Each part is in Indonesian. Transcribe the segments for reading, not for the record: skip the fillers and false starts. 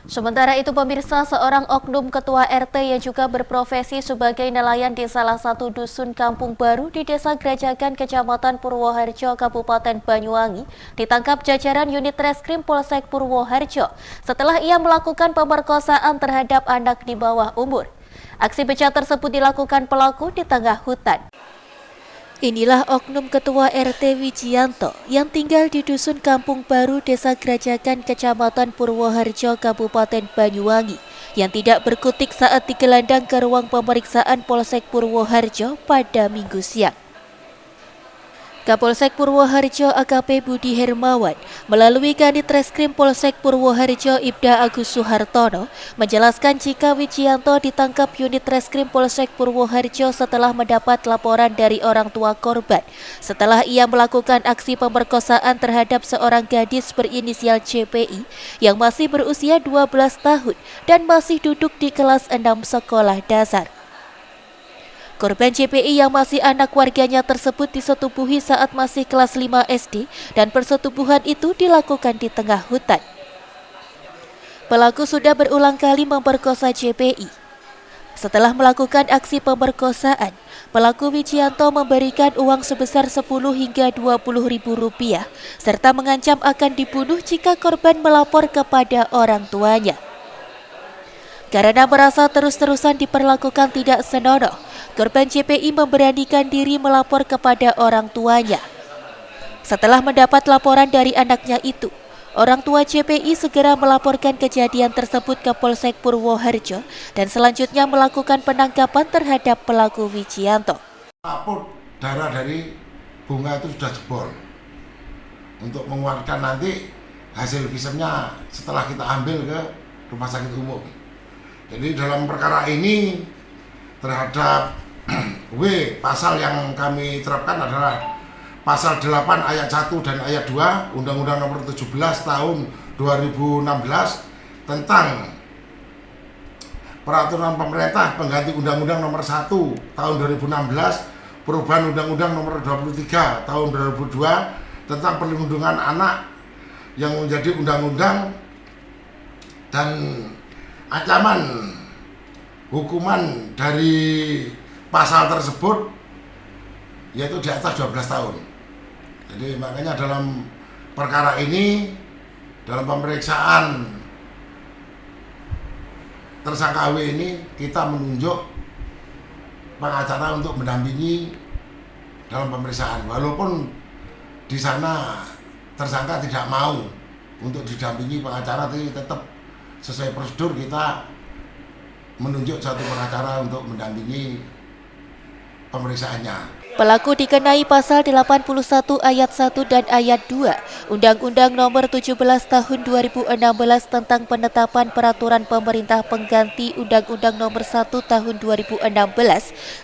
Sementara itu pemirsa, seorang oknum ketua RT yang juga berprofesi sebagai nelayan di salah satu dusun Kampung Baru di Desa Grajagan, Kecamatan Purwoharjo, Kabupaten Banyuwangi, ditangkap jajaran unit reskrim Polsek Purwoharjo setelah ia melakukan pemerkosaan terhadap anak di bawah umur. Aksi bejat tersebut dilakukan pelaku di tengah hutan. Inilah oknum Ketua RT Wijianto yang tinggal di Dusun Kampung Baru, Desa Grajagan, Kecamatan Purwoharjo, Kabupaten Banyuwangi, yang tidak berkutik saat digelandang ke ruang pemeriksaan Polsek Purwoharjo pada Minggu siang. Kapolsek Purwoharjo AKP Budi Hermawan melalui Kanit Reskrim Polsek Purwoharjo Ibda Agus Suhartono menjelaskan jika Wijianto ditangkap unit Reskrim Polsek Purwoharjo setelah mendapat laporan dari orang tua korban setelah ia melakukan aksi pemerkosaan terhadap seorang gadis berinisial CPI yang masih berusia 12 tahun dan masih duduk di kelas 6 sekolah dasar. Korban CPI yang masih anak warganya tersebut disetubuhi saat masih kelas 5 SD dan persetubuhan itu dilakukan di tengah hutan. Pelaku sudah berulang kali memperkosa CPI. Setelah melakukan aksi pemerkosaan, pelaku Wijianto memberikan uang sebesar 10 hingga 20 ribu rupiah serta mengancam akan dibunuh jika korban melapor kepada orang tuanya. Karena merasa terus-terusan diperlakukan tidak senonoh, korban CPI memberanikan diri melapor kepada orang tuanya. Setelah mendapat laporan dari anaknya itu, orang tua CPI segera melaporkan kejadian tersebut ke Polsek Purwoharjo dan selanjutnya melakukan penangkapan terhadap pelaku Wijianto. Lapor darah dari bunga itu sudah jebol. Untuk mengeluarkan nanti hasil visumnya setelah kita ambil ke rumah sakit umum. Jadi dalam perkara ini terhadap W, pasal yang kami terapkan adalah pasal 8 ayat 1 dan ayat 2 Undang-Undang Nomor 17 Tahun 2016 tentang Peraturan Pemerintah pengganti Undang-Undang Nomor 1 Tahun 2016 perubahan Undang-Undang Nomor 23 Tahun 2002 tentang perlindungan anak yang menjadi undang-undang dan ancaman hukuman dari pasal tersebut yaitu di atas 12 tahun. Jadi makanya dalam perkara ini, dalam pemeriksaan tersangka W ini, kita menunjuk pengacara untuk mendampingi dalam pemeriksaan. Walaupun di sana tersangka tidak mau untuk didampingi pengacara, tapi tetap sesuai prosedur kita menunjuk satu pengacara untuk mendampingi pemeriksaannya. Pelaku dikenai pasal 81 ayat 1 dan ayat 2 Undang-Undang Nomor 17 Tahun 2016 tentang penetapan peraturan pemerintah pengganti Undang-Undang Nomor 1 Tahun 2016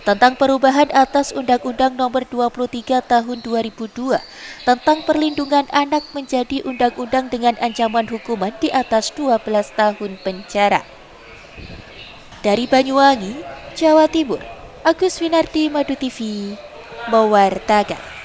tentang perubahan atas Undang-Undang Nomor 23 Tahun 2002 tentang perlindungan anak menjadi undang-undang dengan ancaman hukuman di atas 12 tahun penjara. Dari Banyuwangi, Jawa Timur, Agus Winardi, Madu TV, mewartakan.